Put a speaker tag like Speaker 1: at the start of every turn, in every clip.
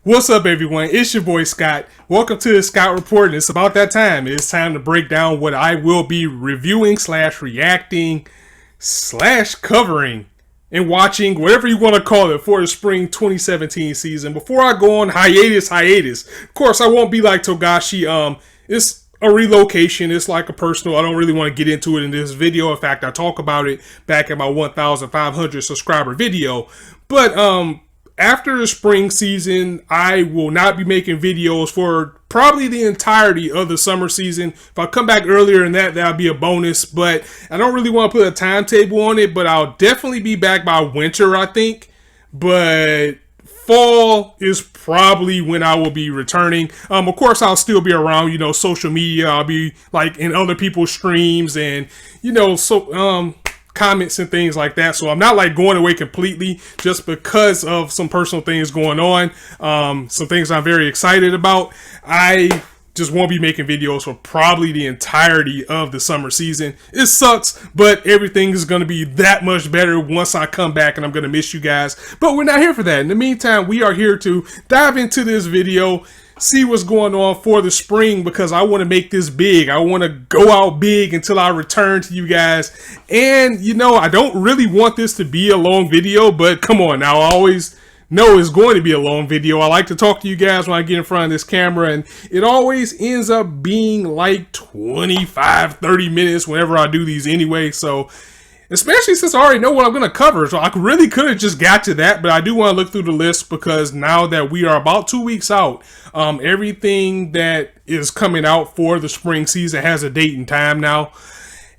Speaker 1: What's up, everyone? It's your boy Scott. Welcome to the Scott Report, and it's about that time. It's time to break down what I will be reviewing /reacting / covering and watching, whatever you want to call it, for the spring 2017 season. Before I go on hiatus, of course, I won't be like Togashi. It's a relocation. It's like a personal. I don't really want to get into it in this video. In fact, I talk about it back in my 1,500 subscriber video. But after the spring season, I will not be making videos for probably the entirety of the summer season. If I come back earlier than that, that'll be a bonus. But I don't really want to put a timetable on it. But I'll definitely be back by winter, I think. But fall is probably when I will be returning. Of course, I'll still be around, social media. I'll be like in other people's streams and, comments and things like that. So I'm not like going away completely just because of some personal things going on. Some things I'm very excited about. I just won't be making videos for probably the entirety of the summer season. It sucks, but everything is going to be that much better once I come back, and I'm going to miss you guys. But we're not here for that. In the meantime, we are here to dive into this video, see what's going on for the spring, because I want to make this big. I want to go out big until I return to you guys. And, I don't really want this to be a long video, but come on now. I always know it's going to be a long video. I like to talk to you guys when I get in front of this camera, and it always ends up being like 25, 30 minutes whenever I do these anyway. So especially since I already know what I'm going to cover. So I really could have just got to that, but I do want to look through the list because now that we are about 2 weeks out, everything that is coming out for the spring season has a date and time now.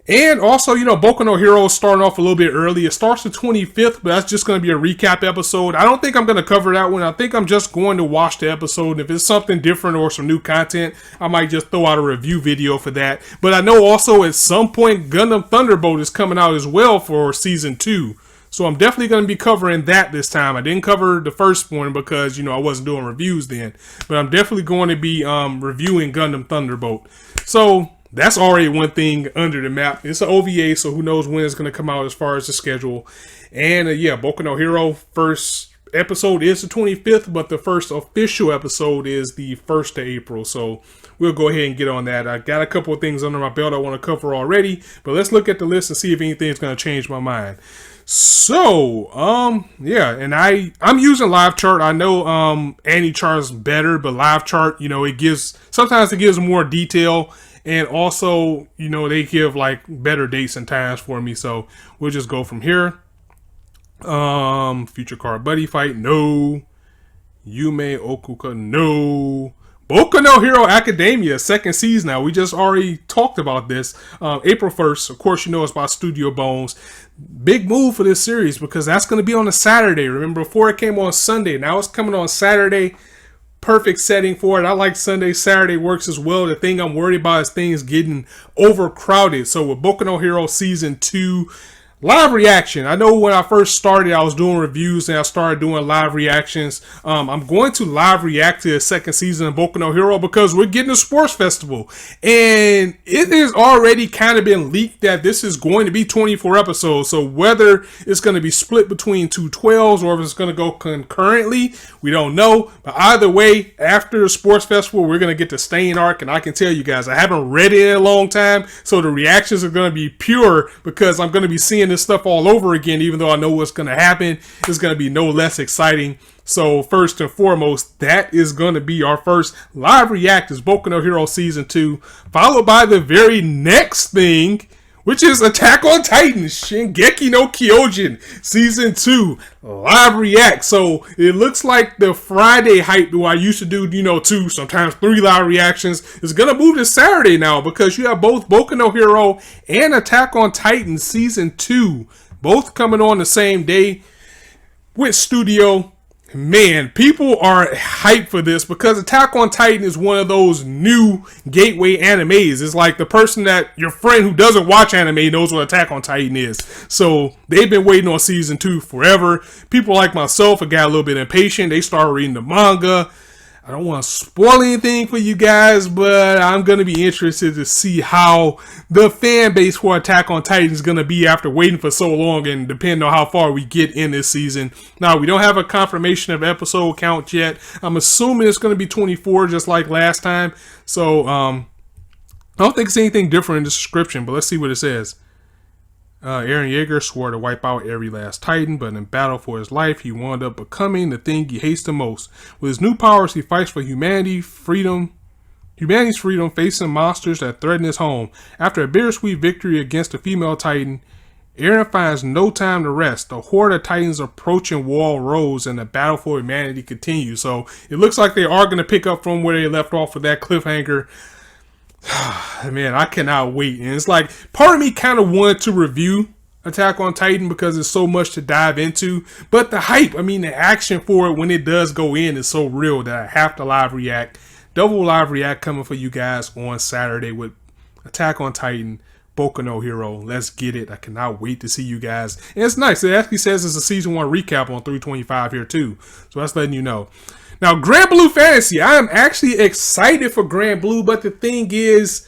Speaker 1: And also, Boku no Hero is starting off a little bit early. It starts the 25th, but that's just going to be a recap episode. I don't think I'm going to cover that one. I think I'm just going to watch the episode. And if it's something different or some new content, I might just throw out a review video for that. But I know also at some point, Gundam Thunderbolt is coming out as well for season 2. So I'm definitely going to be covering that this time. I didn't cover the first one because, I wasn't doing reviews then. But I'm definitely going to be reviewing Gundam Thunderbolt. So that's already one thing under the map. It's an OVA, so who knows when it's going to come out as far as the schedule. And Boku no Hero first episode is the 25th, but the first official episode is the 1st of April. So we'll go ahead and get on that. I got a couple of things under my belt I want to cover already, but let's look at the list and see if anything's going to change my mind. So, and I'm using Live Chart. I know Annie Chart's better, but Live Chart, sometimes it gives more detail. And also, they give like better dates and times for me. So we'll just go from here. Future Card Buddy Fight, no. Yume Okuka, no. Boku no Hero Academia, second season now. We just already talked about this. April 1st, of course, it's by Studio Bones. Big move for this series because that's going to be on a Saturday. Remember, before it came on Sunday. Now it's coming on Saturday. Perfect setting for it. I like Sunday. Saturday works as well. The thing I'm worried about is things getting overcrowded. So with Boku no Hero Season 2, live reaction. I know when I first started, I was doing reviews and I started doing live reactions. I'm going to live react to the second season of Boku no Hero because we're getting a sports festival. And it has already kind of been leaked that this is going to be 24 episodes. So whether it's going to be split between 2 12s or if it's going to go concurrently, we don't know. But either way, after the sports festival, we're going to get the Stain arc. And I can tell you guys, I haven't read it in a long time. So the reactions are going to be pure because I'm going to be seeing this stuff all over again. Even though I know what's going to happen, it's going to be no less exciting. So first and foremost, that is going to be our first live react is Boku no Hero Season 2, followed by the very next thing, which is Attack on Titan Shingeki no Kyojin Season 2 live react. So it looks like the Friday hype that I used to do, 2, sometimes 3 live reactions is going to move to Saturday now because you have both Boku no Hero and Attack on Titan Season 2 both coming on the same day with Studio. Man, people are hyped for this because Attack on Titan is one of those new gateway animes. It's like the person that your friend who doesn't watch anime knows what Attack on Titan is. So they've been waiting on season 2 forever. People like myself have got a little bit impatient. They started reading the manga. I don't want to spoil anything for you guys, but I'm going to be interested to see how the fan base for Attack on Titan is going to be after waiting for so long, and depending on how far we get in this season. Now, we don't have a confirmation of episode count yet. I'm assuming it's going to be 24 just like last time. So, I don't think it's anything different in the description, but let's see what it says. Eren Yeager swore to wipe out every last Titan, but in battle for his life, he wound up becoming the thing he hates the most. With his new powers, he fights for humanity's freedom, facing monsters that threaten his home. After a bittersweet victory against a female Titan, Eren finds no time to rest. The horde of Titans approaching Wall Rose, and the battle for humanity continues. So it looks like they are going to pick up from where they left off with that cliffhanger. Man, I cannot wait. And it's like, part of me kind of wanted to review Attack on Titan because there's so much to dive into. But the hype, the action for it when it does go in is so real that I have to live react. Double live react coming for you guys on Saturday with Attack on Titan, Boku no Hero. Let's get it. I cannot wait to see you guys. And it's nice. It actually says it's a season 1 recap on 325 here too. So that's letting you know. Now, Grand Blue Fantasy, I am actually excited for Grand Blue, but the thing is,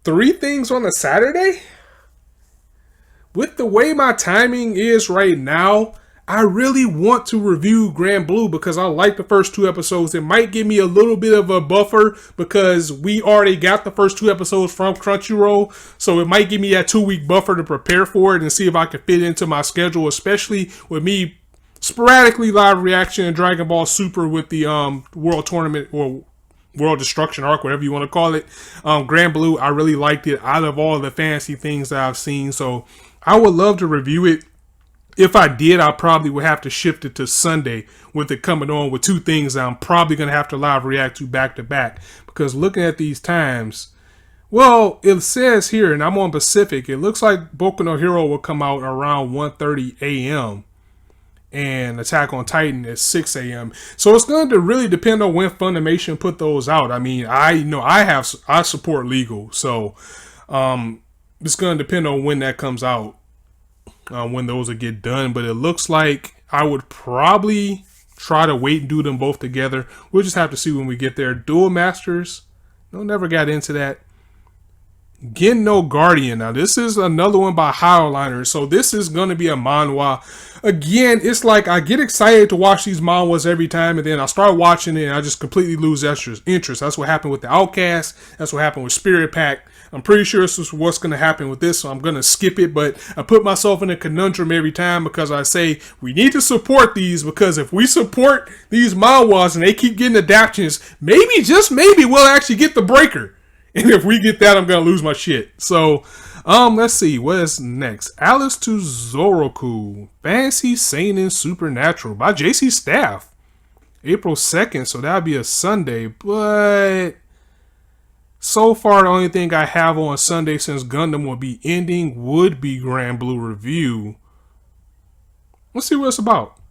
Speaker 1: 3 things on a Saturday? With the way my timing is right now, I really want to review Grand Blue because I like the first 2 episodes. It might give me a little bit of a buffer because we already got the first 2 episodes from Crunchyroll. So it might give me that 2-week buffer to prepare for it and see if I can fit into my schedule, especially with me sporadically live reaction and Dragon Ball Super with the World Tournament or World Destruction Arc, whatever you want to call it. Grand Blue, I really liked it out of all the fantasy things that I've seen. So I would love to review it. If I did, I probably would have to shift it to Sunday with it coming on with 2 things that I'm probably going to have to live react to back to back. Because looking at these times, well, it says here, and I'm on Pacific, it looks like Boku no Hero will come out around 1:30 a.m. and Attack on Titan at 6 a.m. So it's going to really depend on when Funimation put those out. I support legal, so it's going to depend on when that comes out, when those will get done. But it looks like I would probably try to wait and do them both together. We'll just have to see when we get there. Duel Masters, never got into that. Gen no Guardian. Now this is another one by Highliner, so this is going to be a manhwa. Again, it's like I get excited to watch these manhwas every time, and then I start watching it and I just completely lose interest. That's what happened with the Outcast. That's what happened with Spirit Pack. I'm pretty sure this is what's going to happen with this, so I'm going to skip it. But I put myself in a conundrum every time because I say we need to support these, because if we support these manhwas and they keep getting adaptations, maybe, just maybe, we'll actually get the breaker. And if we get that, I'm going to lose my shit. So, let's see. What is next? Alice to Zoroku. Fantasy Seinen Supernatural by JC Staff. April 2nd, so that would be a Sunday. But so far, the only thing I have on Sunday since Gundam will be ending would be Grand Blue Review. Let's see what it's about.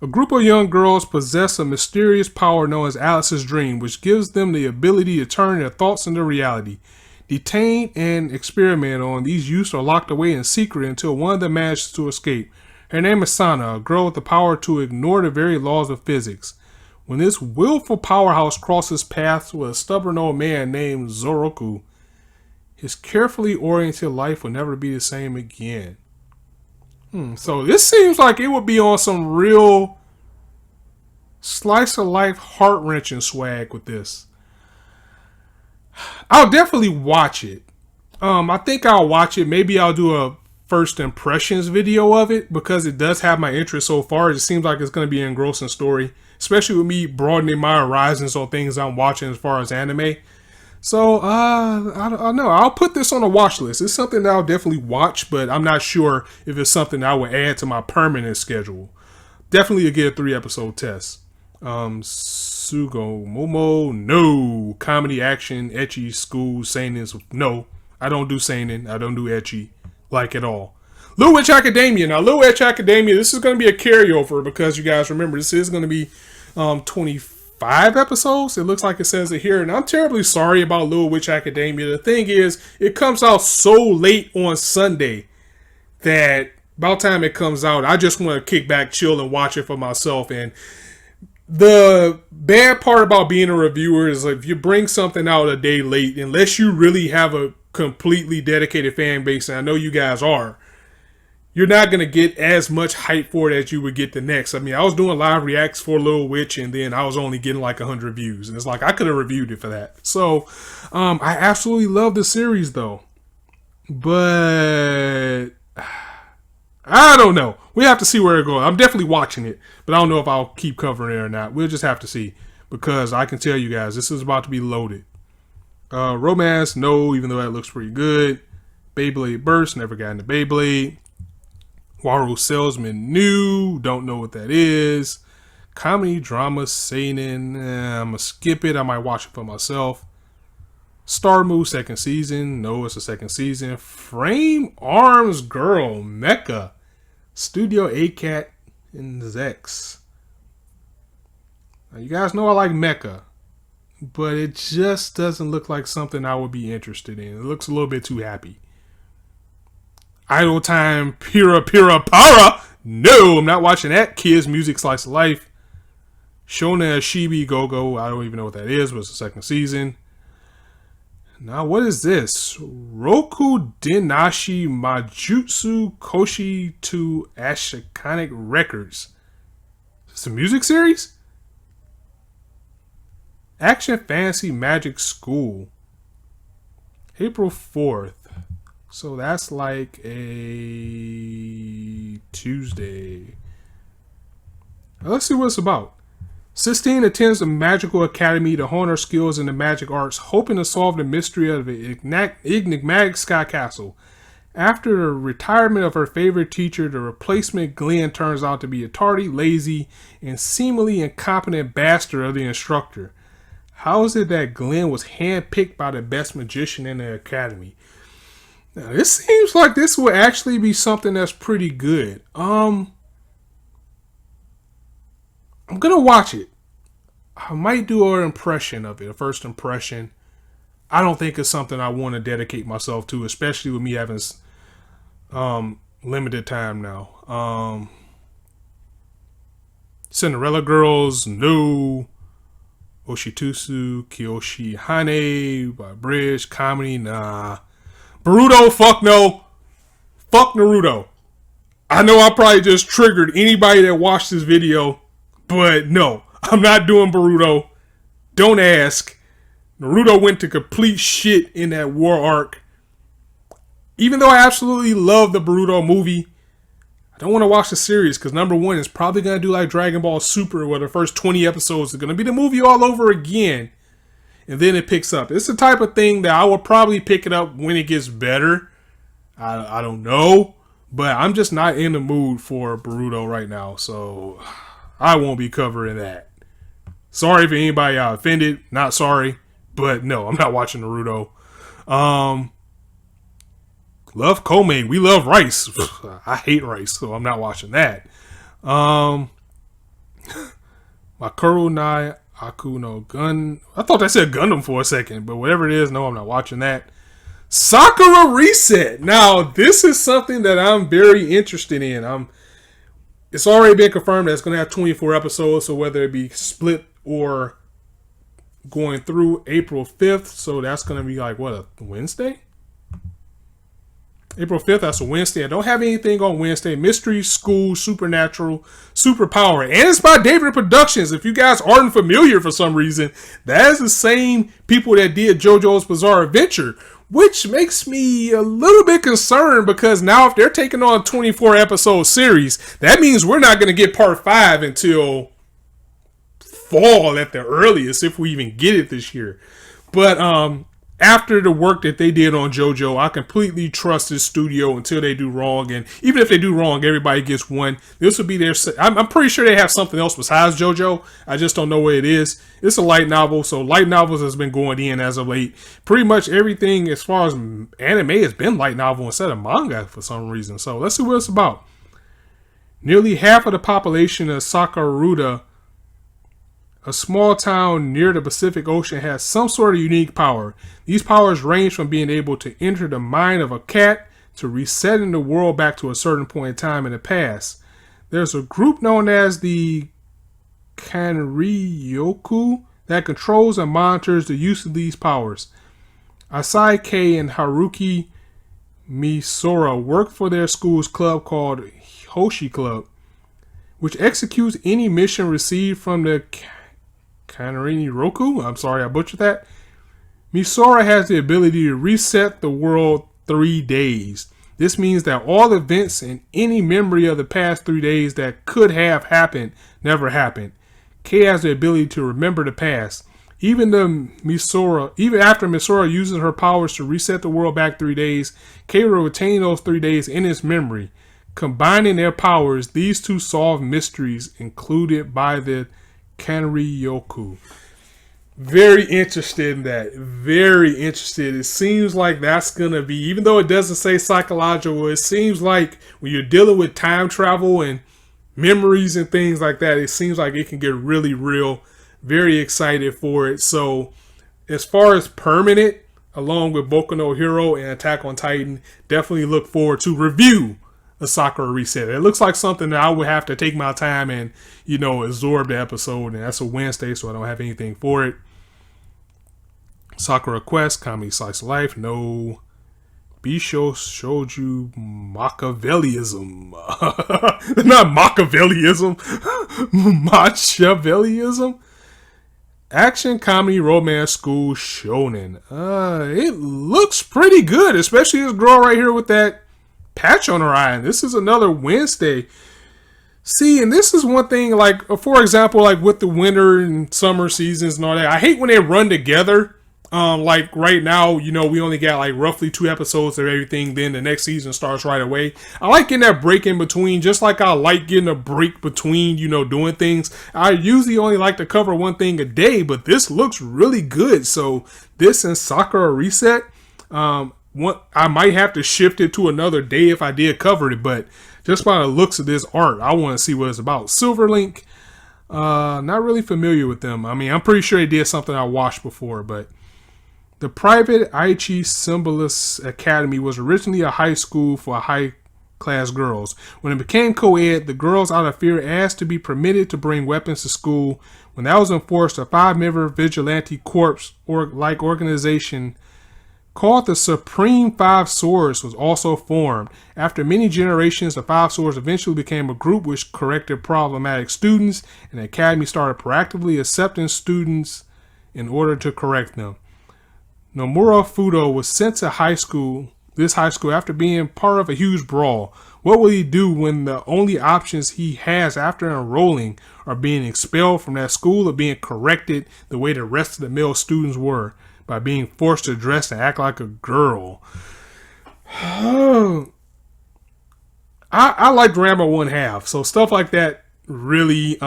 Speaker 1: A group of young girls possess a mysterious power known as Alice's Dream, which gives them the ability to turn their thoughts into reality. Detained and experimented on, these youths are locked away in secret until one of them manages to escape. Her name is Sana, a girl with the power to ignore the very laws of physics. When this willful powerhouse crosses paths with a stubborn old man named Zoroku, his carefully oriented life will never be the same again. So this seems like it would be on some real slice of life, heart-wrenching swag with this. I'll definitely watch it. I think I'll watch it. Maybe I'll do a first impressions video of it because it does have my interest so far. It seems like it's going to be an engrossing story, especially with me broadening my horizons on things I'm watching as far as anime. So, I don't know. I'll put this on a watch list. It's something that I'll definitely watch, but I'm not sure if it's something I would add to my permanent schedule. Definitely get a 3-episode test. Sugo Momo, no. Comedy, action, ecchi, school, seinen, no. I don't do seinen. I don't do ecchi, like at all. Little Witch Academia. Now, Little Witch Academia, this is going to be a carryover because you guys remember this is going to be 25 episodes. It looks like it says it here, and I'm terribly sorry about Little Witch Academia. The thing is, it comes out so late on Sunday that by the time it comes out, I just want to kick back, chill, and watch it for myself. And The bad part about being a reviewer is like if you bring something out a day late, unless you really have a completely dedicated fan base, and I know you guys are, you're not going to get as much hype for it as you would get the next. I mean, I was doing live reacts for Little Witch, and then I was only getting like 100 views. And it's like, I could have reviewed it for that. So, I absolutely love the series, though. But I don't know. We have to see where it goes. I'm definitely watching it, but I don't know if I'll keep covering it or not. We'll just have to see, because I can tell you guys, this is about to be loaded. Romance, no, even though that looks pretty good. Beyblade Burst, never got into Beyblade. Waru Salesman, new, don't know what that is. Comedy, drama, seinen, I'm going to skip it. I might watch it for myself. Star Move, second season. No, it's the second season. Frame Arms Girl, Mecha. Studio A-Cat and Zex. Now, you guys know I like Mecha, but it just doesn't look like something I would be interested in. It looks a little bit too happy. Idle Time, Pira Para. No, I'm not watching that. Kids Music Slice of Life. Shona Shibi Go-Go. I don't even know what that is, but it's the second season. Now, what is this? Roku Denashi Majutsu Koshi to Ashikanic Records. Is this a music series? Action Fantasy Magic School. April 4th. So that's like a Tuesday. Now let's see what it's about. Sistine attends the magical academy to hone her skills in the magic arts, hoping to solve the mystery of the enigmatic Sky Castle. After the retirement of her favorite teacher, the replacement Glenn turns out to be a tardy, lazy, and seemingly incompetent bastard of the instructor. How is it that Glenn was handpicked by the best magician in the academy? Now, this seems like this would actually be something that's pretty good. I'm gonna watch it. I might do an impression of it, a first impression. I don't think it's something I want to dedicate myself to, especially with me having limited time now. Cinderella Girls, no. Oshitusu, Kiyoshi Hane, by Bridge, comedy, nah. Boruto, fuck no. Fuck Naruto. I know I probably just triggered anybody that watched this video, but no, I'm not doing Boruto. Don't ask. Naruto went to complete shit in that war arc. Even though I absolutely love the Boruto movie, I don't want to watch the series because number one, it's probably going to do like Dragon Ball Super where the first 20 episodes are going to be the movie all over again. And then it picks up. It's the type of thing that I will probably pick it up when it gets better. I don't know. But I'm just not in the mood for Boruto right now. So I won't be covering that. Sorry if anybody got offended. Not sorry. But no, I'm not watching Naruto. Love Komi. We love rice. I hate rice, so I'm not watching that. Makuru Nai Aku no Gun. I thought that said Gundam for a second, but whatever it is, no, I'm not watching that. Sakura Reset. Now, this is something that I'm very interested in. It's already been confirmed that it's going to have 24 episodes, so whether it be split or going through April 5th, so that's going to be like, what, a Wednesday? April 5th, that's a Wednesday. I don't have anything on Wednesday. Mystery School, Supernatural, Superpower. And it's by David Productions. If you guys aren't familiar for some reason, that is the same people that did JoJo's Bizarre Adventure, which makes me a little bit concerned because now if they're taking on a 24 episode series, that means we're not going to get part 5 until fall at the earliest, if we even get it this year. But after the work that they did on JoJo, I completely trust this studio until they do wrong. And even if they do wrong, everybody gets one. This will be their... I'm pretty sure they have something else besides JoJo. I just don't know what it is. It's a light novel, so light novels has been going in as of late. Pretty much everything as far as anime has been light novel instead of manga for some reason. So let's see what it's about. Nearly half of the population of Sakurada, a small town near the Pacific Ocean, has some sort of unique power. These powers range from being able to enter the mind of a cat to resetting the world back to a certain point in time in the past. There's a group known as the Kanryoku that controls and monitors the use of these powers. Asai Kei and Haruki Misora work for their school's club called Hoshi Club, which executes any mission received from the Kanryoku. I'm sorry, I butchered that. Misora has the ability to reset the world 3 days. This means that all events and any memory of the past 3 days that could have happened never happened. Kei has the ability to remember the past. Even after Misora uses her powers to reset the world back 3 days, Kei will retain those 3 days in his memory. Combining their powers, these two solve mysteries included by the Kanryoku. Very interested in that. Very interested. It seems like that's going to be, even though it doesn't say psychological, it seems like when you're dealing with time travel and memories and things like that, it seems like it can get really real. Very excited for it. So as far as permanent, along with Boku no Hero and Attack on Titan, definitely look forward to review a Sakura Reset. It looks like something that I would have to take my time and, absorb the episode. And that's a Wednesday, so I don't have anything for it. Sakura Quest, Comedy Slice of Life, no. Bisho Shouju Machiavellism. Not Machiavellism. Machiavellism. Action, comedy, romance, school, shonen. It looks pretty good, especially this girl right here with that patch on her eye. And this is another Wednesday. See, and this is one thing, like, for example, like with the winter and summer seasons and all that, I hate when they run together. Like right now, we only got like roughly 2 episodes of everything. Then the next season starts right away. I like getting that break in between, just like I like getting a break between, doing things. I usually only like to cover one thing a day, but this looks really good. So this and Sakura Reset, I might have to shift it to another day if I did cover it, but just by the looks of this art, I want to see what it's about. Silverlink, not really familiar with them. I mean, I'm pretty sure they did something I watched before, but the private Aichi Symbolist Academy was originally a high school for high-class girls. When it became co-ed, the girls, out of fear, asked to be permitted to bring weapons to school. When that was enforced, a 5-member vigilante corps organization called the Supreme Five Swords was also formed. After many generations, the Five Swords eventually became a group which corrected problematic students, and the academy started proactively accepting students in order to correct them. Nomura Fudo was sent to this high school after being part of a huge brawl. What will he do when the only options he has after enrolling are being expelled from that school or being corrected the way the rest of the male students were, by being forced to dress and act like a girl? I like Ranma 1/2, so stuff like that really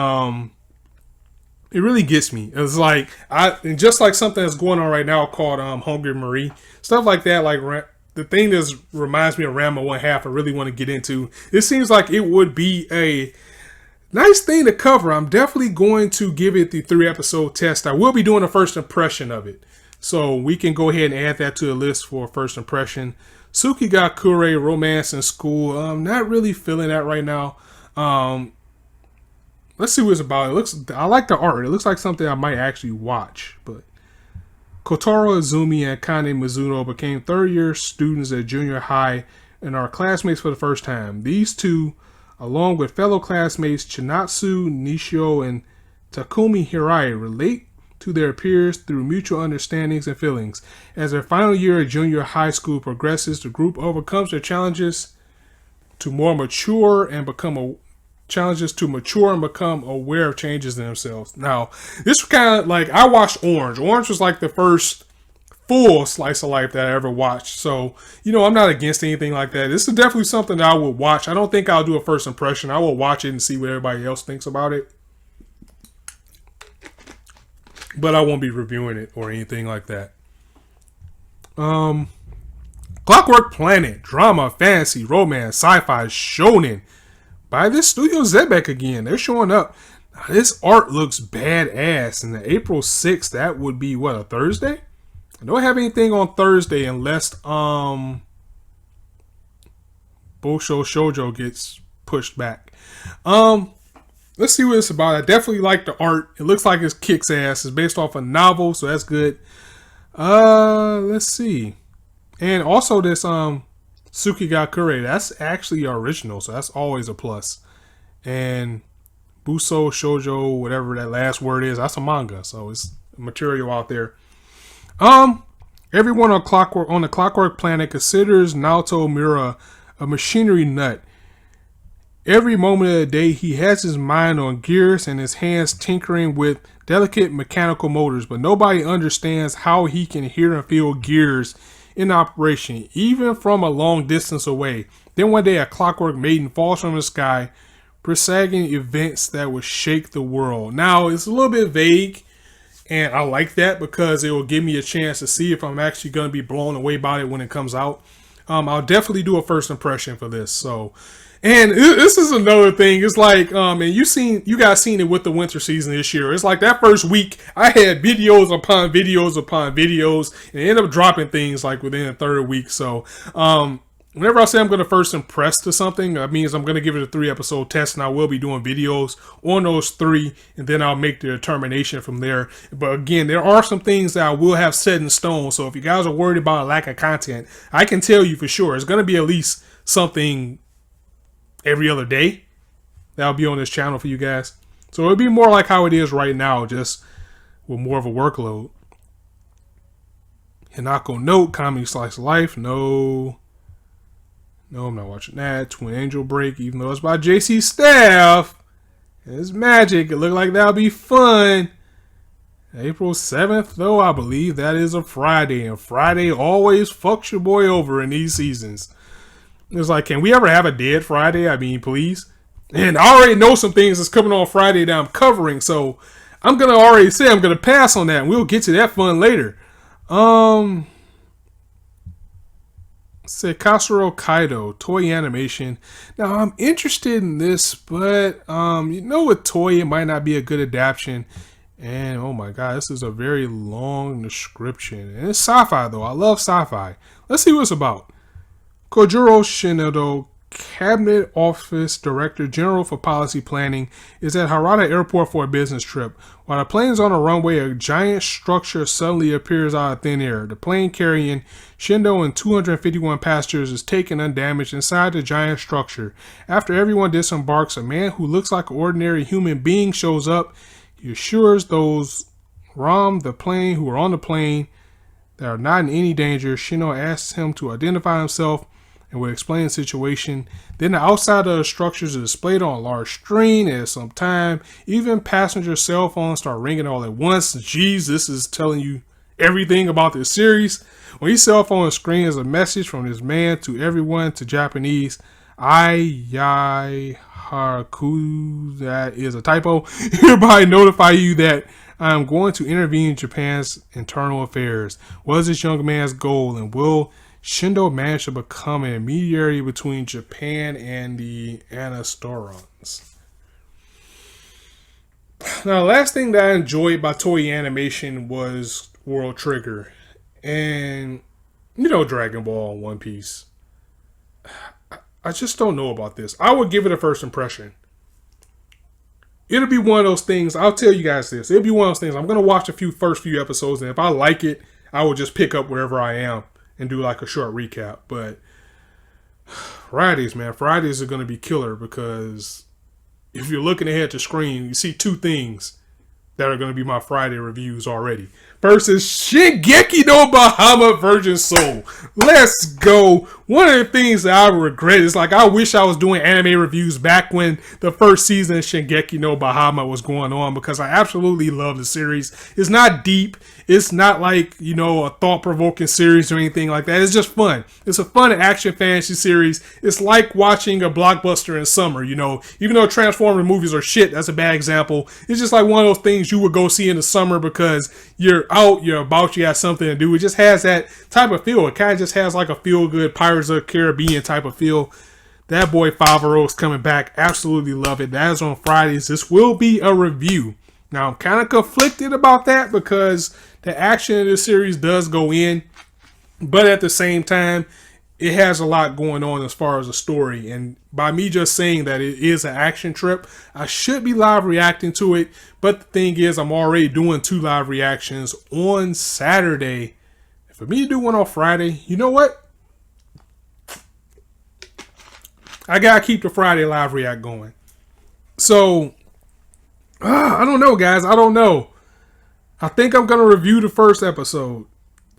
Speaker 1: it really gets me. It's like and just like something that's going on right now called Hungry Marie, stuff like that. Like the thing that reminds me of Ranma 1/2, I really want to get into. It seems like it would be a nice thing to cover. I'm definitely going to give it the 3-episode test. I will be doing a first impression of it, so we can go ahead and add that to the list for a first impression. Tsukigakure Romance in School. I'm not really feeling that right now. Let's see what it's about. I like the art. It looks like something I might actually watch. But Kotaro Izumi and Kane Mizuno became third-year students at junior high and are classmates for the first time. These two, along with fellow classmates Chinatsu Nishio and Takumi Hirai, relate to their peers through mutual understandings and feelings. As their final year at junior high school progresses, the group overcomes their challenges to mature and become aware of changes in themselves. Now, this was kind of like, I watched Orange. Orange was like the first full slice of life that I ever watched. So, I'm not against anything like that. This is definitely something that I would watch. I don't think I'll do a first impression. I will watch it and see what everybody else thinks about it. But I won't be reviewing it or anything like that. Clockwork Planet, drama, fantasy, romance, sci-fi, shonen. By this Studio Zebek again. They're showing up. Now, this art looks badass. And the April 6th, that would be what, a Thursday? I don't have anything on Thursday unless Bosho Shoujo gets pushed back. let's see what it's about. I definitely like the art. It looks like it's kicks ass. It's based off a novel, so that's good. Let's see. And also this Tsukigakure, that's actually original, so that's always a plus. And Buso Shoujo, whatever that last word is, that's a manga, so it's material out there. Everyone on the Clockwork Planet considers Naoto Mura a machinery nut. Every moment of the day, he has his mind on gears and his hands tinkering with delicate mechanical motors, but nobody understands how he can hear and feel gears in operation, even from a long distance away. Then one day, a clockwork maiden falls from the sky, presaging events that will shake the world. Now, it's a little bit vague, and I like that because it will give me a chance to see if I'm actually going to be blown away by it when it comes out. I'll definitely do a first impression for this, so... And this is another thing. It's like, and you guys seen it with the winter season this year. It's like that first week, I had videos upon videos upon videos, and I ended up dropping things like within the third week. So, whenever I say I'm going to first impress to something, that means I'm going to give it a 3-episode test, and I will be doing videos on those 3, and then I'll make the determination from there. But again, there are some things that I will have set in stone. So if you guys are worried about a lack of content, I can tell you for sure, it's going to be at least something every other day that'll be on this channel for you guys. So it'll be more like how it is right now, just with more of a workload. Hinako Note, Comedy Slice of Life. No, I'm not watching that. Twin Angel Break, even though it's by JC Staff. It's magic. It looked like that'll be fun. April 7th, though, I believe that is a Friday. And Friday always fucks your boy over in these seasons. It's like, can we ever have a dead Friday? I mean, please. And I already know some things that's coming on Friday that I'm covering, so I'm gonna already say I'm gonna pass on that. And we'll get to that fun later. Kasuro Kaido, toy animation. Now I'm interested in this, but with toy it might not be a good adaptation. And oh my god, this is a very long description. And it's sci-fi though. I love sci-fi. Let's see what it's about. Kojuro Shinodo, Cabinet Office Director General for Policy Planning, is at Harada Airport for a business trip. While the plane is on a runway, a giant structure suddenly appears out of thin air. The plane carrying Shindo and 251 passengers is taken undamaged inside the giant structure. After everyone disembarks, a man who looks like an ordinary human being shows up. He assures those who are on the plane that are not in any danger. Shindo asks him to identify himself and will explain the situation. Then the outside of the structures is displayed on a large screen at some time. Even passenger cell phones start ringing all at once. Jeez, this is telling you everything about this series. On each cell phone screen is a message from this man to everyone to Japanese. Ayai Haku, that is a typo. Hereby notify you that I am going to intervene in Japan's internal affairs. What is this young man's goal, and will Shindo managed to become an intermediary between Japan and the Anistorans? Now, the last thing that I enjoyed by Toei Animation was World Trigger. And, Dragon Ball and One Piece. I just don't know about this. I would give it a first impression. It'll be one of those things, I'll tell you guys this. It'll be one of those things, I'm going to watch the first few episodes, and if I like it, I will just pick up wherever I am and do like a short recap. But Fridays, man, Fridays are going to be killer, because if you're looking ahead to screen, you see 2 things that are going to be my Friday reviews already. First is Shingeki no Bahama Virgin Soul. Let's go. One of the things that I regret is, like, I wish I was doing anime reviews back when the first season of Shingeki no Bahama was going on, because I absolutely love the series. It's not deep. It's not like, a thought-provoking series or anything like that. It's just fun. It's a fun action fantasy series. It's like watching a blockbuster in summer, Even though Transformer movies are shit, that's a bad example. It's just like one of those things you would go see in the summer because you're out, you're about, you got something to do. It just has that type of feel. It kind of just has like a feel-good Pirates of the Caribbean type of feel. That boy Favreau is coming back. Absolutely love it. That is on Fridays. This will be a review. Now, I'm kind of conflicted about that because the action in this series does go in, but at the same time, it has a lot going on as far as a story. And by me just saying that it is an action trip, I should be live reacting to it. But the thing is, I'm already doing 2 live reactions on Saturday. For me to do one on Friday, you know what? I gotta keep the Friday live react going. So, I don't know, guys. I don't know. I think I'm gonna review the first episode,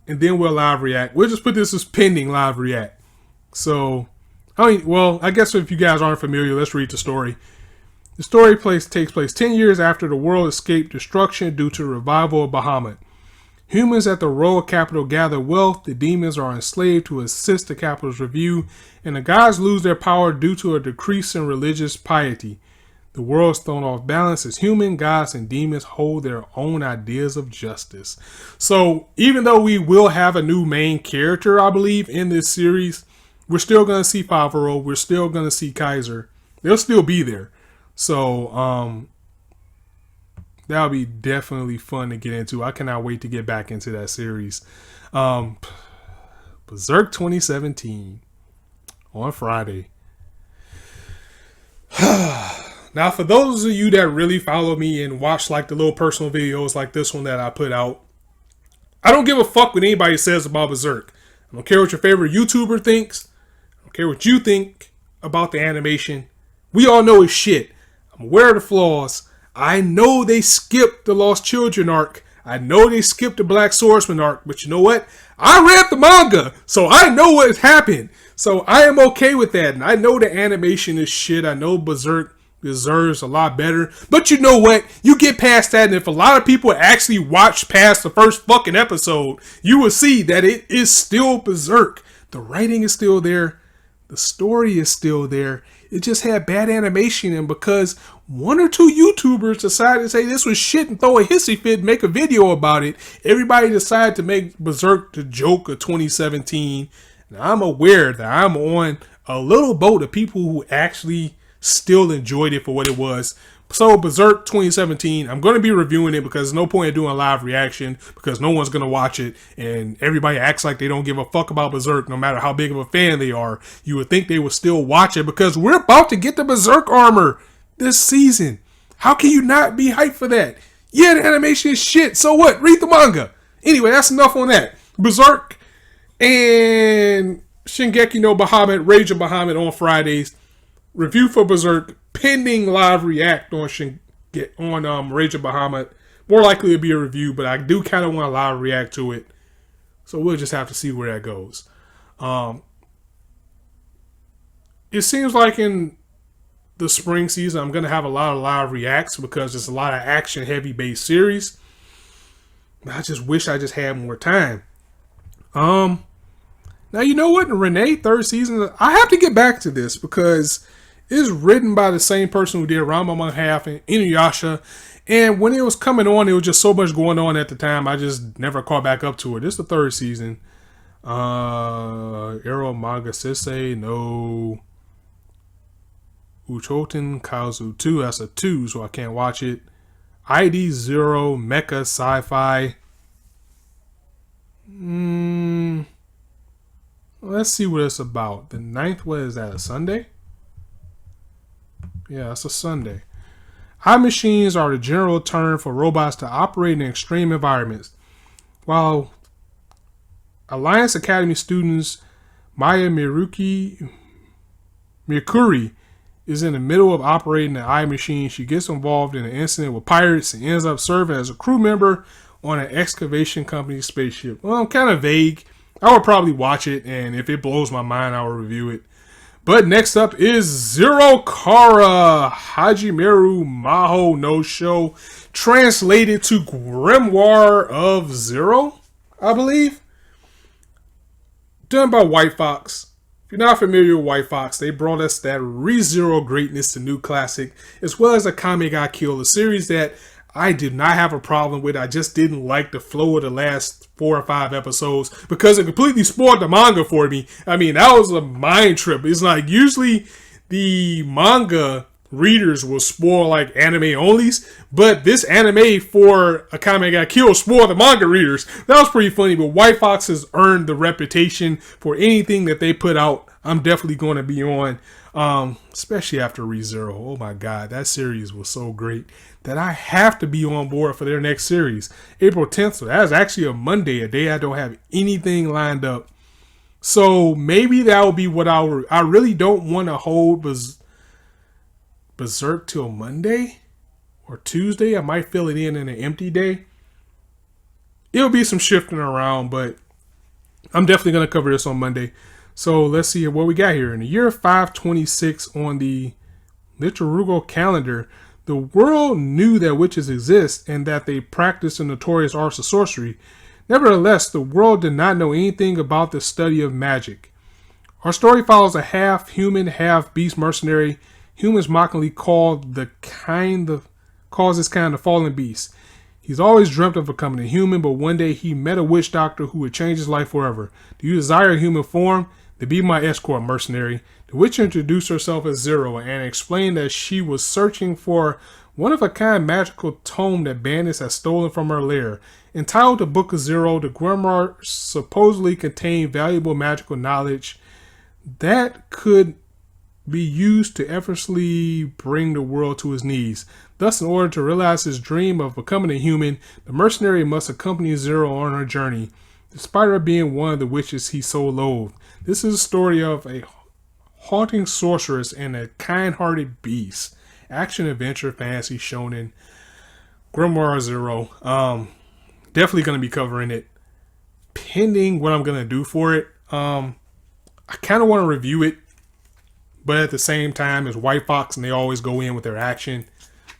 Speaker 1: and then we'll live react. We'll just put this as pending live react. So, I guess if you guys aren't familiar, let's read the story. The story takes place 10 years after the world escaped destruction due to the revival of Bahamut. Humans at the royal capital gather wealth, the demons are enslaved to assist the capital's review, and the gods lose their power due to a decrease in religious piety. The world is thrown off balance as human, gods, and demons hold their own ideas of justice. So even though we will have a new main character, I believe, in this series, we're still going to see Favreau. We're still going to see Kaiser. They'll still be there. So that'll be definitely fun to get into. I cannot wait to get back into that series. Berserk 2017 on Friday. Now, for those of you that really follow me and watch like the little personal videos like this one that I put out, I don't give a fuck what anybody says about Berserk. I don't care what your favorite YouTuber thinks. I don't care what you think about the animation. We all know it's shit. I'm aware of the flaws. I know they skipped the Lost Children arc. I know they skipped the Black Swordsman arc. But you know what? I read the manga, so I know what happened. So I am okay with that. And I know the animation is shit. I know Berserk deserves a lot better. But you know what? You get past that, and if a lot of people actually watch past the first fucking episode, you will see that it is still Berserk. The writing is still there. The story is still there. It just had bad animation, and because 1 or 2 YouTubers decided to say this was shit and throw a hissy fit and make a video about it, everybody decided to make Berserk the joke of 2017. And I'm aware that I'm on a little boat of people who actually still enjoyed it for what it was. So Berserk 2017, I'm going to be reviewing it because there's no point in doing a live reaction because no one's going to watch it and everybody acts like they don't give a fuck about Berserk no matter how big of a fan they are. You would think they would still watch it because we're about to get the Berserk armor this season. How can you not be hyped for that? Yeah, the animation is shit. So what? Read the manga. Anyway, that's enough on that. Berserk and Shingeki no Bahamut, Rage of Bahamut on Fridays. Review for Berserk pending live react on Rage of Bahamut. More likely to be a review, but I do kind of want to live react to it. So we'll just have to see where that goes. It seems like in the spring season, I'm going to have a lot of live reacts because it's a lot of action heavy based series. I just wish I just had more time. Now, you know what? In Renee, 3rd season, I have to get back to this because it's written by the same person who did Ranma Half and Inuyasha. And when it was coming on, there was just so much going on at the time. I just never caught back up to it. This is the 3rd season. Arrow Manga Sensei no Uchoten Kazu 2. That's a 2, so I can't watch it. ID 0 Mecha Sci-Fi. Let's see what it's about. The 9th, what is that, a Sunday? Yeah, it's a Sunday. High machines are the general term for robots to operate in extreme environments. While Alliance Academy students Maya Mirukuri is in the middle of operating the eye machine, she gets involved in an incident with pirates and ends up serving as a crew member on an excavation company spaceship. Well, I'm kind of vague. I would probably watch it, and if it blows my mind, I will review it. But next up is Zero Kara Hajimeru Maho no Sho, translated to Grimoire of Zero, I believe. Done by White Fox. If you're not familiar with White Fox, they brought us that ReZero greatness to New Classic, as well as a Kame ga Kill, a series that I did not have a problem with. I just didn't like the flow of the last 4 or 5 episodes because it completely spoiled the manga for me. I mean, that was a mind trip. It's like usually the manga readers will spoil like anime onlys, but this anime for Akame Got Killed spoiled the manga readers. That was pretty funny, but White Fox has earned the reputation for anything that they put out. I'm definitely going to be on, especially after ReZero. Oh my god, that series was so great that I have to be on board for their next series. April 10th, so that's actually a Monday, a day I don't have anything lined up. So maybe that will be what I really don't want to hold Berserk till Monday or Tuesday. I might fill it in an empty day. It'll be some shifting around, but I'm definitely going to cover this on Monday. So let's see what we got here. In the year 526 on the liturgical calendar, the world knew that witches exist and that they practice the notorious arts of sorcery. Nevertheless, the world did not know anything about the study of magic. Our story follows a half-human, half-beast mercenary. Humans mockingly calls this kind the fallen beast. He's always dreamt of becoming a human, but one day he met a witch doctor who would change his life forever. Do you desire a human form? Then be my escort, mercenary. The witch introduced herself as Zero and explained that she was searching for one-of-a-kind magical tome that bandits had stolen from her lair. Entitled The Book of Zero, the Grimoire supposedly contained valuable magical knowledge that could be used to effortlessly bring the world to his knees. Thus, in order to realize his dream of becoming a human, the mercenary must accompany Zero on her journey, despite her being one of the witches he so loathed. This is a story of a haunting sorceress and a kind-hearted beast. Action, adventure, fantasy, shonen, Grimoire of Zero. Definitely going to be covering it. Pending what I'm going to do for it. I kind of want to review it, but at the same time, it's White Fox and they always go in with their action.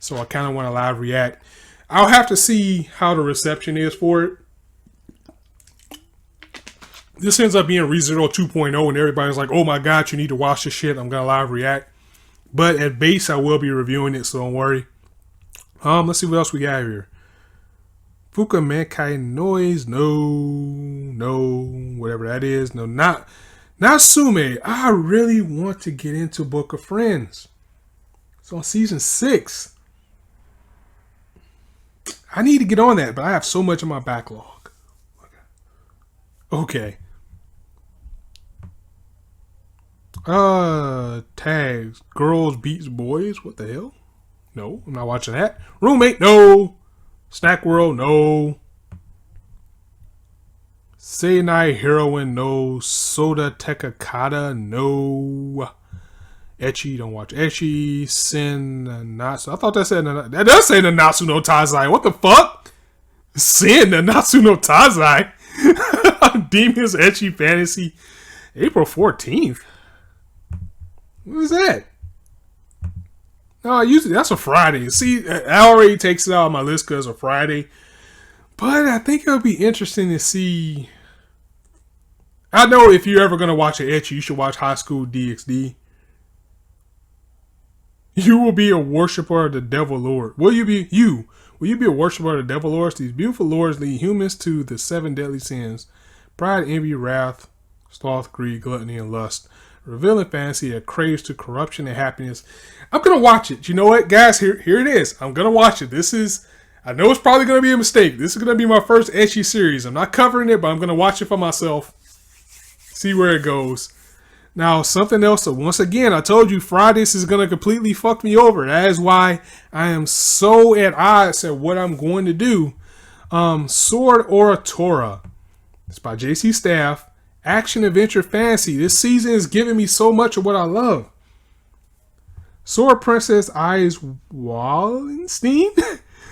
Speaker 1: So I kind of want to live react. I'll have to see how the reception is for it. This ends up being ReZero 2.0 and everybody's like, oh my god, you need to watch this shit. I'm going to live react. But at base, I will be reviewing it, so don't worry. Let's see what else we got here. Fuka Mankai Noise. No, whatever that is. No, not Sume. I really want to get into Book of Friends. It's on season 6. I need to get on that, but I have so much in my backlog. Okay. Tags. Girls Beats Boys. What the hell? No, I'm not watching that. Roommate. No. Snack World. No. Seinai Heroine. No. Soda Tekakata. No. Ecchi. Don't watch Ecchi. Sin Nanatsu. I thought that said that does say Nanatsu no Taizai. What the fuck? Sin Nanatsu no Taizai. Demons Ecchi Fantasy. April 14th. What is that? No, usually that's a Friday. See, that already takes it out of my list because it's a Friday. But I think it'll be interesting to see. I know if you're ever going to watch an ecchi, you should watch High School DxD. You will be a worshiper of the Devil Lord. Will you be a worshiper of the Devil Lords? These beautiful lords lead humans to the 7 deadly sins: pride, envy, wrath, sloth, greed, gluttony, and lust. Revealing fantasy that craves to corruption and happiness. I'm going to watch it. You know what, guys? Here it is. I'm going to watch it. I know it's probably going to be a mistake. This is going to be my first ecchi series. I'm not covering it, but I'm going to watch it for myself. See where it goes. Now, something else. So once again, I told you Fridays is going to completely fuck me over. That is why I am so at odds at what I'm going to do. Sword Oratora. It's by JC Staff. Action, adventure, fantasy. This season is giving me so much of what I love. Sword Princess Eyes Wallenstein.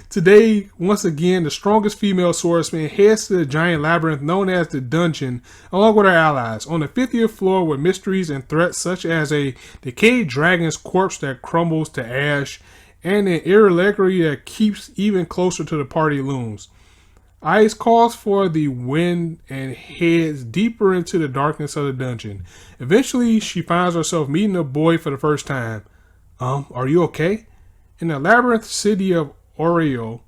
Speaker 1: Today, once again, the strongest female swordsman heads to the giant labyrinth known as the Dungeon, along with her allies. On the 50th floor with mysteries and threats such as a decayed dragon's corpse that crumbles to ash, and an irregularity that keeps even closer to the party looms. Ice calls for the wind and heads deeper into the darkness of the dungeon. Eventually, she finds herself meeting a boy for the first time. Are you okay? In the labyrinth city of Orario,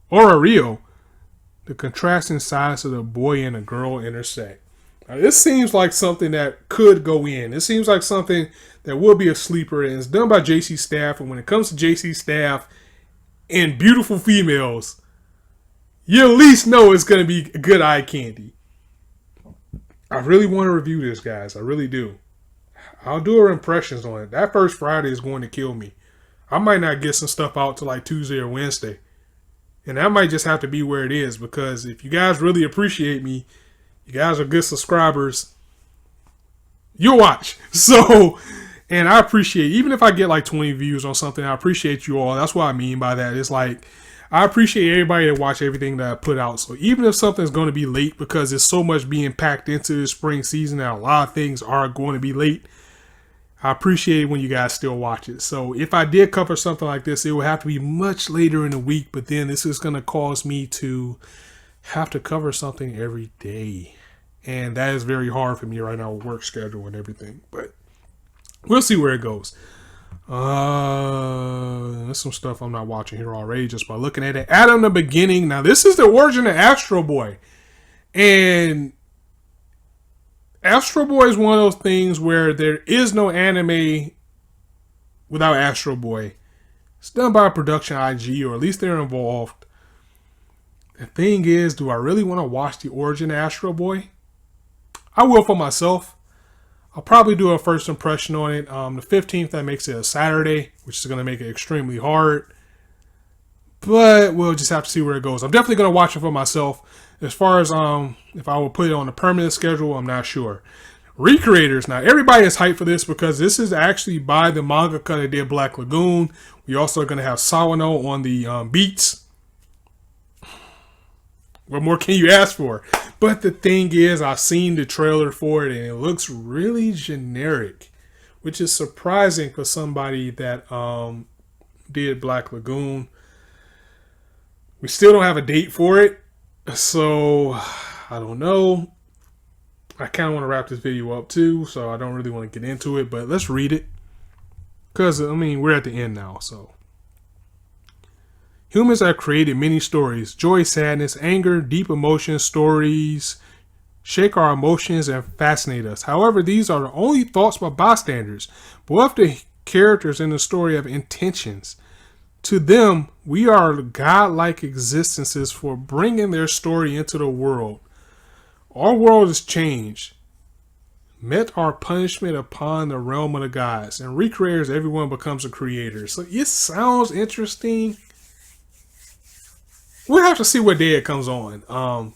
Speaker 1: the contrasting sides of the boy and the girl intersect. Now, this seems like something that could go in. It seems like something that will be a sleeper, and it's done by JC Staff. And when it comes to JC Staff and beautiful females, you at least know it's going to be good eye candy. I really want to review this, guys. I really do. I'll do our impressions on it. That first Friday is going to kill me. I might not get some stuff out till like Tuesday or Wednesday. And that might just have to be where it is, because if you guys really appreciate me, you guys are good subscribers, you'll watch. So, and I appreciate, even if I get like 20 views on something, I appreciate you all. That's what I mean by that. It's like, I appreciate everybody that watch everything that I put out. So even if something's going to be late because there's so much being packed into the spring season and a lot of things are going to be late, I appreciate it when you guys still watch it. So if I did cover something like this, it would have to be much later in the week. But then this is going to cause me to have to cover something every day. And that is very hard for me right now with work schedule and everything. But we'll see where it goes. There's some stuff I'm not watching here already just by looking at it. Adam the Beginning. Now, this is the origin of Astro Boy. And Astro Boy is one of those things where there is no anime without Astro Boy. It's done by a production IG, or at least they're involved. The thing is, do I really want to watch the origin of Astro Boy? I will for myself. I'll probably do a first impression on it. The 15th, that makes it a Saturday, which is going to make it extremely hard. But we'll just have to see where it goes. I'm definitely going to watch it for myself. As far as if I will put it on a permanent schedule, I'm not sure. Recreators. Now, everybody is hyped for this because this is actually by the mangaka that did Black Lagoon. We also are going to have Sawano on the beats. What more can you ask for? But the thing is, I've seen the trailer for it and it looks really generic, which is surprising for somebody that did Black Lagoon. We still don't have a date for it, so I don't know. I kind of want to wrap this video up too, so I don't really want to get into it, but let's read it. Because, I mean, we're at the end now, so. Humans have created many stories: joy, sadness, anger, deep emotions. Stories shake our emotions and fascinate us. However, these are the only thoughts by bystanders. But what if the characters in the story have intentions? To them, we are godlike existences for bringing their story into the world. Our world is changed. Met our punishment upon the realm of the gods. And recreators, everyone becomes a creator. So it sounds interesting. We'll have to see what day it comes on.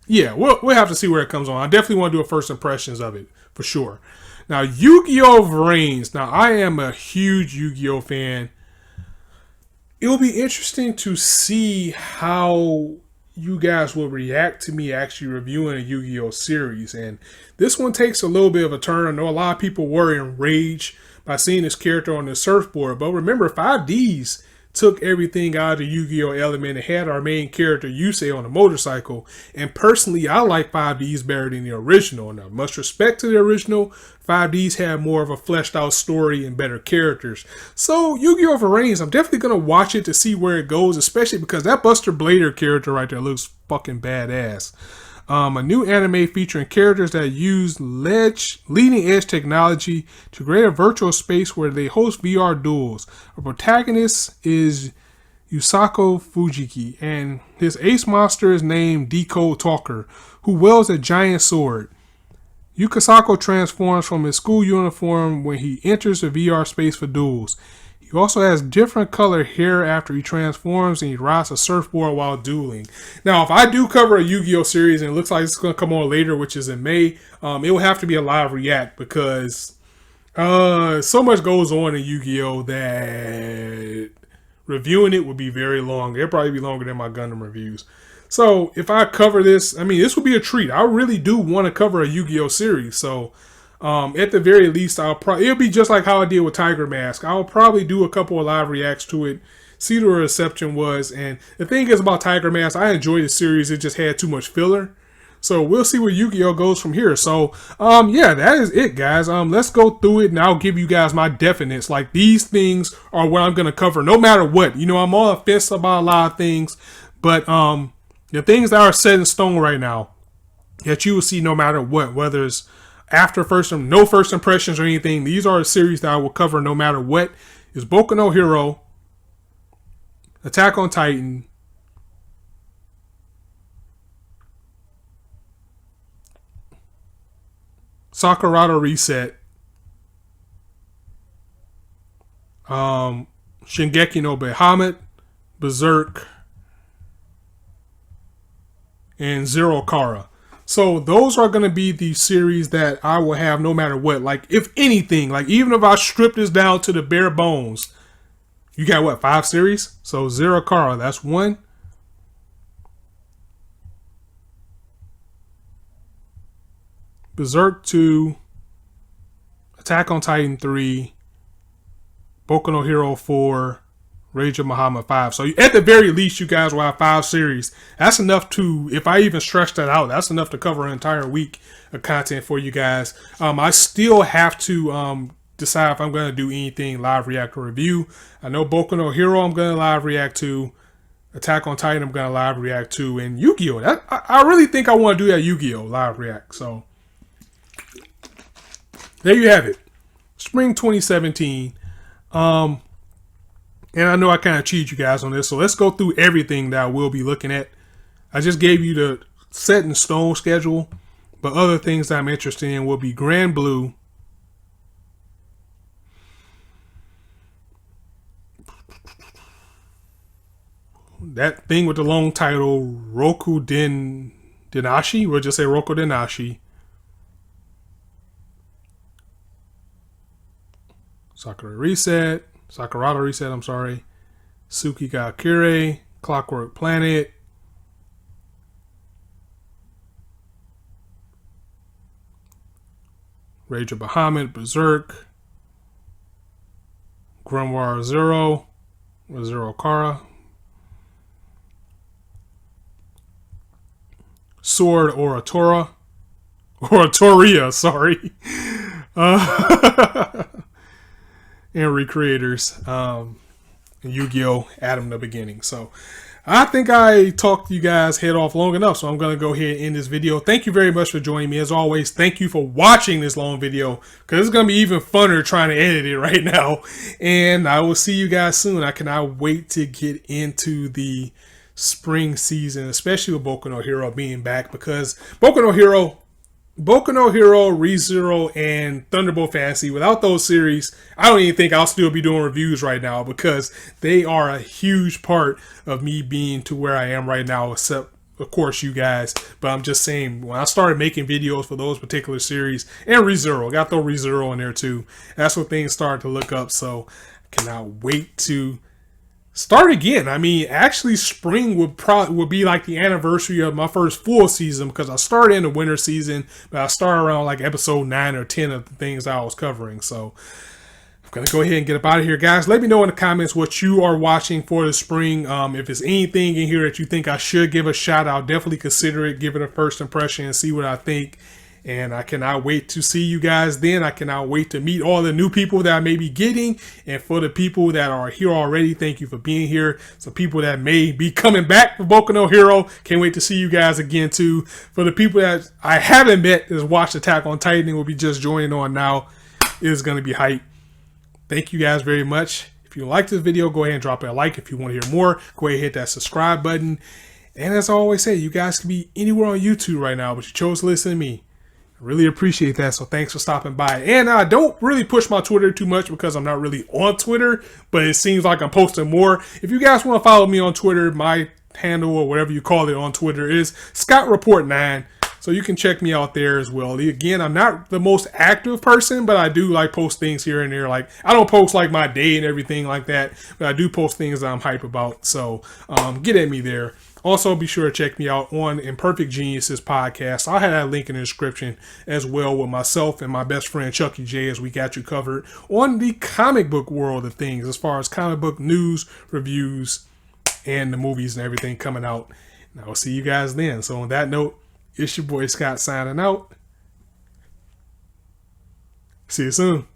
Speaker 1: Yeah, we'll have to see where it comes on. I definitely want to do a first impressions of it, for sure. Now, Yugioh Reigns. Now, I am a huge Yu-Gi-Oh fan. It will be interesting to see how you guys will react to me actually reviewing a Yu-Gi-Oh series. And this one takes a little bit of a turn. I know a lot of people were enraged by seeing this character on the surfboard. But remember, 5Ds took everything out of the Yu-Gi-Oh element and had our main character Yusei on a motorcycle. And personally, I like 5Ds better than the original. Now, much respect to the original, 5Ds had more of a fleshed out story and better characters. So Yu-Gi-Oh! Reigns, I'm definitely going to watch it to see where it goes, especially because that Buster Blader character right there looks fucking badass. A new anime featuring characters that use leading edge technology to create a virtual space where they host VR duels. Our protagonist is Yusako Fujiki, and his ace monster is named Decode Talker, who wields a giant sword. Yukasako transforms from his school uniform when he enters the VR space for duels. He also has different colored hair after he transforms, and he rides a surfboard while dueling. Now, if I do cover a Yu-Gi-Oh series, and it looks like it's going to come on later, which is in May, it will have to be a live react because so much goes on in Yu-Gi-Oh that reviewing it would be very long. It'll probably be longer than my Gundam reviews. So if I cover this, I mean, this would be a treat. I really do want to cover a Yu-Gi-Oh series. So at the very least, it'll be just like how I did with Tiger Mask. I'll probably do a couple of live reacts to it, see what the reception was. And the thing is about Tiger Mask, I enjoyed the series. It just had too much filler. So we'll see where Yu-Gi-Oh goes from here. So yeah, that is it, guys. Let's go through it and I'll give you guys my definites. Like, these things are what I'm gonna cover no matter what. You know, I'm on the fence about a lot of things, but the things that are set in stone right now, that you will see no matter what, whether it's after no first impressions or anything. These are a series that I will cover no matter what. Is Boku no Hero, Attack on Titan, Sakurada Reset, Shingeki no Bahamut, Berserk, and Zero Kara. So those are going to be the series that I will have no matter what. Like, if anything, like even if I strip this down to the bare bones, you got what, 5 series? So Zero Kara, that's 1. Berserk 2, Attack on Titan 3, Boku no Hero 4, Rage of Muhammad 5. So at the very least, you guys will have 5 series. That's enough to, if I even stretch that out, that's enough to cover an entire week of content for you guys. I still have to decide if I'm going to do anything live react or review. I know Boku no Hero I'm going to live react to. Attack on Titan I'm going to live react to. And Yugioh, I really think I want to do that Yugioh live react. So there you have it. Spring 2017. And I know I kind of cheated you guys on this, so let's go through everything that I will be looking at. I just gave you the set in stone schedule, but other things that I'm interested in will be Grand Blue, that thing with the long title, Roku Denashi, we'll just say Roku Denashi, Sakurada Reset, Tsuki ga Kure, Clockwork Planet, Rage of Bahamut, Berserk, Grimoire of Zero, or Zero Kara, Sword Oratoria, sorry. And Recreators, and Yu-Gi-Oh! Adam the Beginning. So I think I talked you guys head off long enough, so I'm going to go ahead and end this video. Thank you very much for joining me. As always, thank you for watching this long video, because it's going to be even funner trying to edit it right now. And I will see you guys soon. I cannot wait to get into the spring season, especially with Boku no Hero being back, because Boku no Hero, ReZero, and Thunderbolt Fantasy, without those series, I don't even think I'll still be doing reviews right now, because they are a huge part of me being to where I am right now, except, of course, you guys. But I'm just saying, when I started making videos for those particular series, and ReZero, got to throw ReZero in there too, that's when things started to look up. So I cannot wait to start again. I mean, actually, spring would be like the anniversary of my first full season, because I started in the winter season, but I started around like episode 9 or 10 of the things I was covering. So I'm gonna go ahead and get up out of here, guys. Let me know in the comments what you are watching for the spring. If there's anything in here that you think I should give a shot, I'll definitely consider it, give it a first impression, and see what I think. And I cannot wait to see you guys then. I cannot wait to meet all the new people that I may be getting. And for the people that are here already, thank you for being here. So people that may be coming back for Boku no Hero, can't wait to see you guys again too. For the people that I haven't met that's watched Attack on Titan and will be just joining on now, it is going to be hype. Thank you guys very much. If you like this video, go ahead and drop a like. If you want to hear more, go ahead and hit that subscribe button. And as I always say, you guys can be anywhere on YouTube right now, but you chose to listen to me. Really appreciate that, so thanks for stopping by. And I don't really push my Twitter too much, because I'm not really on Twitter, but it seems like I'm posting more. If you guys want to follow me on Twitter, my handle, or whatever you call it on Twitter, is ScottReport9. So you can check me out there as well. Again, I'm not the most active person, but I do like post things here and there. Like, I don't post like my day and everything like that, but I do post things that I'm hype about. So get at me there. Also, be sure to check me out on Imperfect Geniuses podcast. I'll have that link in the description as well, with myself and my best friend Chucky J, as we got you covered on the comic book world of things, as far as comic book news, reviews, and the movies and everything coming out. And I will see you guys then. So on that note, it's your boy Scott signing out. See you soon.